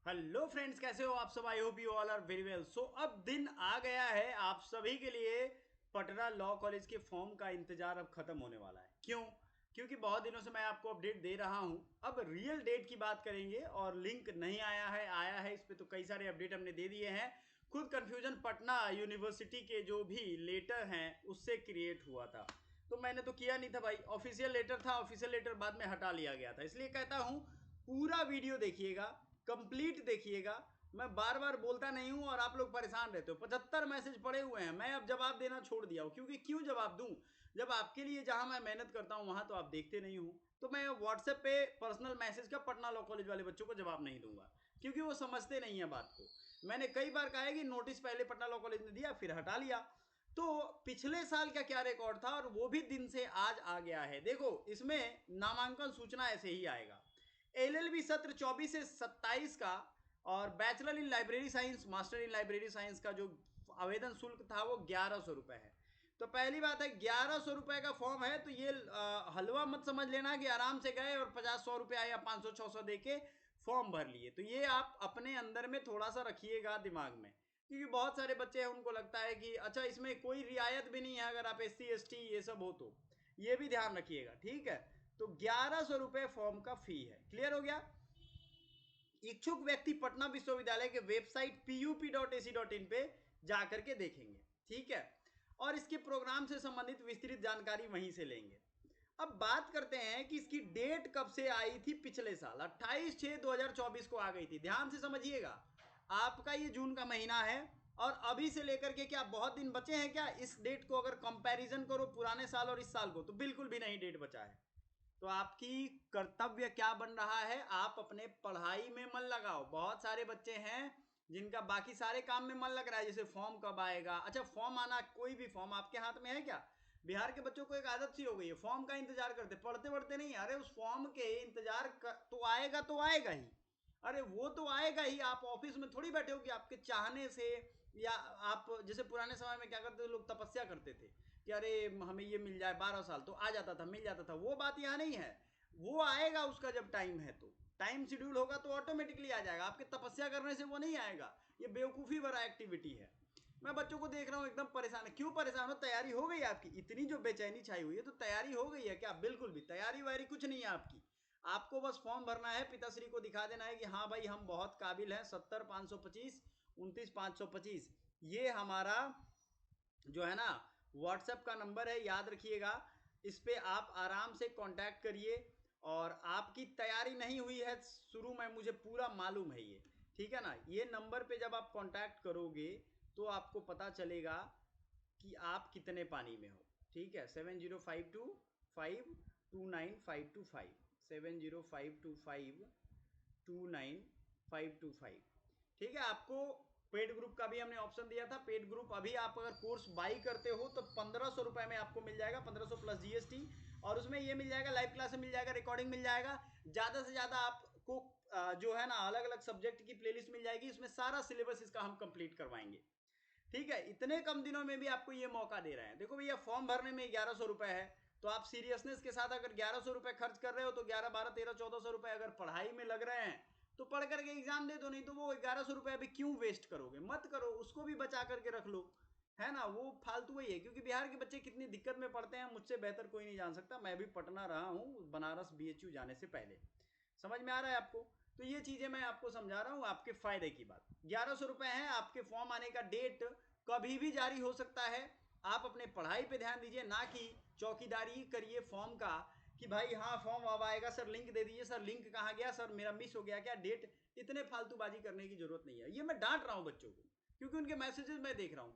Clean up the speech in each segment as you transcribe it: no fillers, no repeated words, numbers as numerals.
Hello friends, कैसे हो आप सब। I hope you all are very well. So अब दिन आ गया है आप सभी के लिए। पटना लॉ कॉलेज के फॉर्म का इंतजार अब खत्म होने वाला है। क्यों? क्योंकि बहुत दिनों से मैं आपको अपडेट दे रहा हूं। अब रियल डेट की बात करेंगे और लिंक नहीं आया है इस पे तो कई सारे अपडेट हमने दे दिए हैं। खुद कंफ्यूजन पटना यूनिवर्सिटी के जो भी लेटर हैं उससे क्रिएट हुआ था। तो मैंने तो किया नहीं था भाई, ऑफिशियल लेटर था, ऑफिशियल लेटर बाद में हटा लिया गया था। इसलिए कहता हूं पूरा वीडियो देखिएगा, कंप्लीट देखिएगा। मैं बार बार बोलता नहीं हूं और आप लोग परेशान रहते हो। 75 मैसेज पड़े हुए हैं, मैं अब जवाब देना छोड़ दिया हूं। क्योंकि क्यों जवाब दूं जब आपके लिए जहां मैं मेहनत करता हूं वहां तो आप देखते नहीं हो। तो मैं व्हाट्सएप पे पर्सनल मैसेज का पटना लॉ कॉलेज वाले बच्चों को जवाब नहीं दूंगा, क्योंकि वो समझते नहीं है बात को। मैंने कई बार कहा है कि नोटिस पहले पटना लॉ कॉलेज ने दिया फिर हटा लिया। तो पिछले साल का क्या रिकॉर्ड था और वो भी दिन से आज आ गया है। देखो इसमें नामांकन सूचना ऐसे ही आएगा। एलएलबी सत्र 24 से 27 का और bachelor in library science, master in library science का जो आवेदन शुल्क था वो 1100 रुपए है। तो पहली बात है 1100 रुपए का फॉर्म है, तो ये हलवा मत समझ लेना कि आराम से गए और 50-100 रुपया या 500-600 दे के फॉर्म भर लिए। तो ये आप अपने अंदर में थोड़ा सा रखिएगा दिमाग में, क्योंकि बहुत सारे बच्चे हैं उनको लगता है कि अच्छा इसमें कोई रियायत भी नहीं है अगर आप SC ST ये सब हो तो। ये भी ध्यान रखिएगा, ठीक है। तो 1100 रुपए फॉर्म का फी है। क्लियर हो गया? इच्छुक व्यक्ति पटना विश्वविद्यालय के वेबसाइट pup.ac.in पे जाकर के देखेंगे, ठीक है। और इसके प्रोग्राम से संबंधित विस्तृत जानकारी वहीं से लेंगे। अब बात करते हैं कि इसकी डेट कब से आई थी। पिछले साल 28/6/2024 को आ गई थी। ध्यान से समझिएगा, आपका ये जून का महीना है और अभी से लेकर के क्या बहुत दिन बचे हैं क्या? इस डेट को अगर कंपैरिजन करो पुराने साल और इस साल को तो बिल्कुल भी नहीं डेट बचा है। तो आपकी कर्तव्य क्या बन रहा है, आप अपने पढ़ाई में मन लगाओ। बहुत सारे बच्चे हैं जिनका बाकी सारे काम में मन लग रहा है, जैसे फॉर्म कब आएगा। अच्छा फॉर्म आना, कोई भी फॉर्म आपके हाथ में है क्या? बिहार के बच्चों को एक आदत सी हो गई है, फॉर्म का इंतजार करते, पढ़ते पढ़ते नहीं। अरे उस फॉर्म के इंतजार तो आएगा तो आएगा ही। अरे वो तो आएगा ही, आप ऑफिस में थोड़ी बैठे हो कि आपके चाहने से, या आप जैसे पुराने समय में क्या करते थे लोग, तपस्या करते थे कि अरे हमें ये मिल जाए, 12 साल तो आ जाता था, मिल जाता था। वो बात यहाँ नहीं है। वो आएगा उसका जब टाइम है, तो टाइम शेड्यूल होगा तो ऑटोमेटिकली आ जाएगा। आपके तपस्या करने से वो नहीं आएगा। ये बेवकूफ़ी भरा एक्टिविटी है। मैं बच्चों को देख रहा हूँ एकदम परेशान है। क्यों परेशान हो? तैयारी हो गई आपकी? इतनी जो बेचैनी छाई हुई है तो तैयारी हो गई है क्या? बिल्कुल भी तैयारी वायरी कुछ नहीं है आपकी। आपको बस फॉर्म भरना है, पिताश्री को दिखा देना है कि हाँ भाई हम बहुत काबिल हैं। 70 525 29 525 ये हमारा जो है ना व्हाट्सएप का नंबर है, याद रखिएगा। इस पे आप आराम से कांटेक्ट करिए। और आपकी तैयारी नहीं हुई है शुरू में, मुझे पूरा मालूम है ये, ठीक है ना। ये नंबर पे जब आप कांटेक्ट करोगे तो आपको पता चलेगा कि आप कितने पानी में हो, ठीक है। 7052529525, 7052529525, ठीक है। आपको पेड ग्रुप का भी हमने ऑप्शन दिया था। पेड ग्रुप अभी आप अगर कोर्स बाई करते हो तो 1500 रुपए में आपको मिल जाएगा, 1500 प्लस GST। और उसमें ये मिल जाएगा, लाइव क्लास मिल जाएगा, रिकॉर्डिंग मिल जाएगा। ज़्यादा से ज़्यादा आपको जो है ना अलग अलग सब्जेक्ट की प्लेलिस्ट मिल जाएगी। इसमें सारा सिलेबस इसका हम कंप्लीट करवाएंगे, ठीक है। इतने कम दिनों में भी आपको ये मौका दे रहे हैं। देखो भैया फॉर्म भरने में 1100 रुपए है, तो आप सीरियसनेस के साथ अगर 1100 रुपए खर्च कर रहे हो तो 11 12 13 1400 रुपए अगर पढ़ाई में लग रहे हैं तो पढ़ करके एग्जाम दे दो। नहीं तो वो 1100 रुपए अभी क्यों वेस्ट करोगे? मत करो, उसको भी बचा करके रख लो, है ना। वो फालतू ही है, क्योंकि बिहार के बच्चे कितनी दिक्कत में पढ़ते हैं मुझसे बेहतर कोई नहीं जान सकता। मैं भी पटना रहा हूँ बनारस BHU जाने से पहले। समझ में आ रहा है आपको? तो ये चीज़ें मैं आपको समझा रहा हूँ आपके फ़ायदे की बात। 1100 रुपये हैं। आपके फॉर्म आने का डेट कभी भी जारी हो सकता है। आप अपने पढ़ाई पे ध्यान दीजिए, ना कि चौकीदारी करिए फॉर्म का कि भाई हाँ फॉर्म अब आएगा सर, लिंक दे दीजिए सर, लिंक कहाँ गया सर, मेरा मिस हो गया क्या डेट। इतने फालतूबाजी करने की जरूरत नहीं है। ये मैं डांट रहा हूँ बच्चों को, क्योंकि उनके मैसेजेस मैं देख रहा हूँ।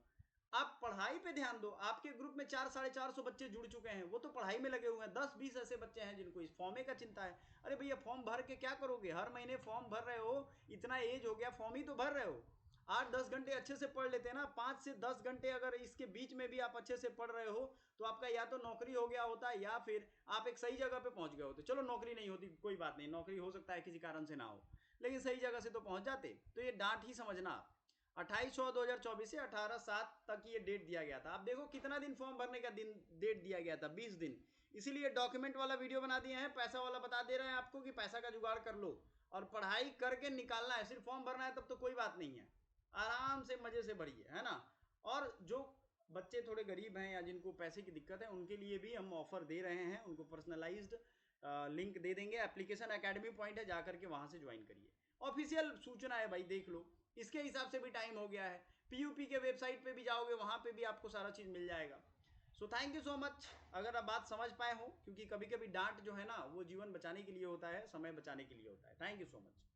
आप पढ़ाई पे ध्यान दो। आपके ग्रुप में 400-450 बच्चे जुड़ चुके हैं, वो तो पढ़ाई में लगे हुए हैं। 10-20 ऐसे बच्चे हैं जिनको इस फॉर्मे का चिंता है। अरे भैया फॉर्म भर के क्या करोगे? हर महीने फॉर्म भर रहे हो, इतना एज हो गया फॉर्म ही तो भर रहे हो। 8-10 घंटे अच्छे से पढ़ लेते हैं ना। 5 से 10 घंटे अगर इसके बीच में भी आप अच्छे से पढ़ रहे हो तो आपका या तो नौकरी हो गया होता है या फिर आप एक सही जगह पे पहुंच गए होते। चलो नौकरी नहीं होती कोई बात नहीं, नौकरी हो सकता है किसी कारण से ना हो, लेकिन सही जगह से तो पहुंच जाते। तो ये डांट ही समझना आप। 28/6/2024 से 18/7 तक ये डेट दिया गया था। आप देखो कितना दिन फॉर्म भरने का दिन डेट दिया गया था, 20 दिन। इसीलिए डॉक्यूमेंट वाला वीडियो बना दिए हैं, पैसा वाला बता दे रहे हैं आपको कि पैसा का जुगाड़ कर लो। और पढ़ाई करके निकालना है, सिर्फ फॉर्म भरना है तब तो कोई बात नहीं है, आराम से मजे से भरिए, है ना। और जो बच्चे थोड़े गरीब हैं या जिनको पैसे की दिक्कत है उनके लिए भी हम ऑफर दे रहे हैं, उनको पर्सनलाइज्ड लिंक दे देंगे, एप्लीकेशन एकेडमी पॉइंट है, जाकर के वहां से ज्वाइन करिए। ऑफिशियल सूचना है भाई, देख लो, इसके हिसाब से भी टाइम हो गया है। पीयूपी के वेबसाइट पे भी जाओगे, वहां पे भी आपको सारा चीज मिल जाएगा। So thank you so much, अगर आप बात समझ पाए हो, क्योंकि कभी कभी डांट जो है ना वो जीवन बचाने के लिए होता है, समय बचाने के लिए होता है। Thank you so much.